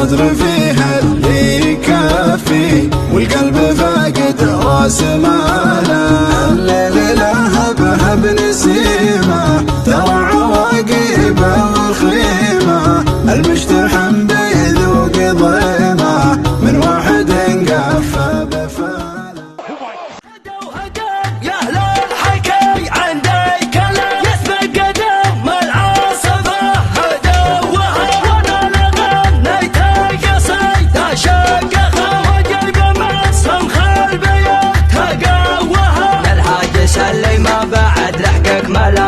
الصدر فيها اللي يكفي، والقلب فاقد راس ماله. الليل لهب هب نسيمه، ترى عواقبه الخيمه، المجتحم بيذوق ضيمه من واحد قفى بفاله.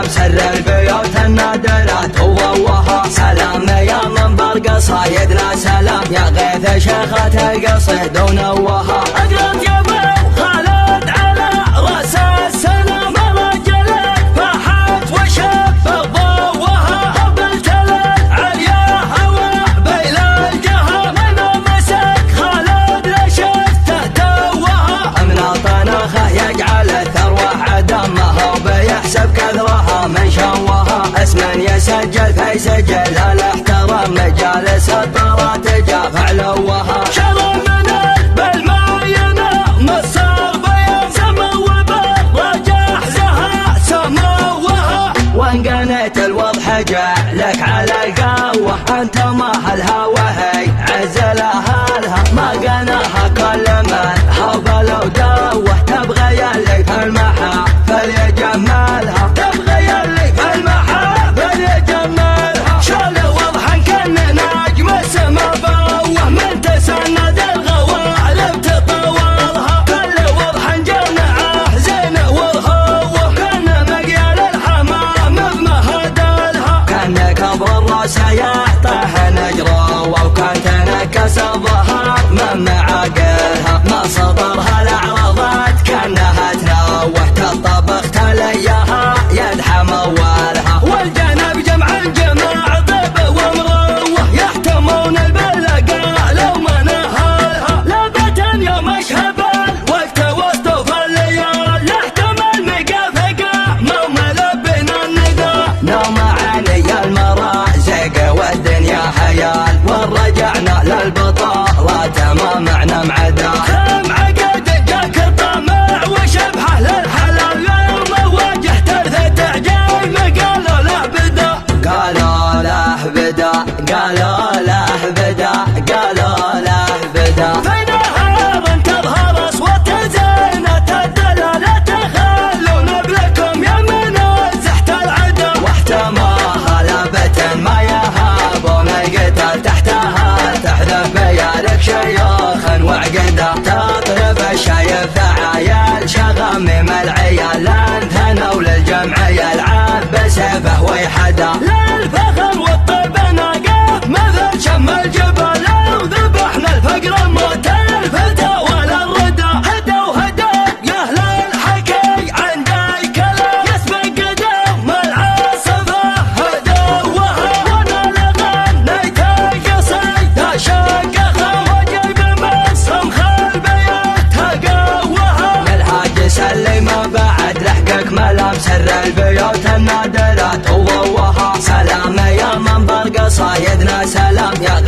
سر البيوت النادرات وضوها، سلام يا منبر قصايدنا، سلام يا غيث شيخة القصيد ونوها. اقرأت يا ابو خالد على راس السلام، رجلك فاحت وشب ضوها، قبلت العليا هوى بين الجهة، من مسك خالد لشفته دوها. من طناخه يجعل الثروة عدمها، وبيحسب كثرها من شوها، اسما يسجل في سجل الاحترام، مجالس الطرات جاف علوها. شرم من بالماينة مصر بيان، سمو بالرجاح زها سموها، وان قنيت الوضح جعلك على القوة، انت ما هالهوى هي عزل اهلها، ما قناها كل من هبل ودوه، تبغى يلي في المحافل يجملها، تبغى يلي في المحافل يجملها. شال وضحا كان نجم السما بوه، من تسند الغوالب تطولها، كل وضحا جمعه زين والهوه، كان مقيال الحمام بمهدلها، كان كبر الراس يعطيه نجروه، وكان تنكس الظهر من معاقلها، ما سطرها الاعراضات كانها تروه، كالطبخ تليها يدحم اولها، والجنب جمع الجماع طيب ومروه، يحتمون البلقاء لو ما نهالها، لابة يوم اشهب الوقت وسط الليال، يحتمل مقافقة موم لبنا النداء، نوم عيني المرازق والدنيا حيال، ورجعنا للبطالة تمامعنا معدا، كم عقد جاك الطمع وشبحه للحلال، يوم واجهت ارث تعجيم قالوا له بدا، قالوا له بدا، قالوا له بدا، قالوا له بدا. في نهار تظهر اصوات زينة الدلالة، تخلون بلكم يا من زحت العدا، واحتماها لابة ما يهابون القتال، تحتها تحذف بيالك شيوخ وعقدا، تطرب الشايف عيال شغمم العيال، لانثنوا للجمع يلعب بسيفه ويحدا، للفخر والطيب ناقف مثل شم الجبل، لو ذبحنا الفقر موت الفتى ولا الردى، هدوا يا اهل الحكي عندي كلام، يسبق قدم العاصفه هدوها، وانا لغنيت القصيد شقها، وجيب مسهم خل بيوتها قوها، الهاجس اللي ما بعد لحقك ملام، سر البيوت النادرات وضوها، سلام يا منبر قصايدنا، سلام يا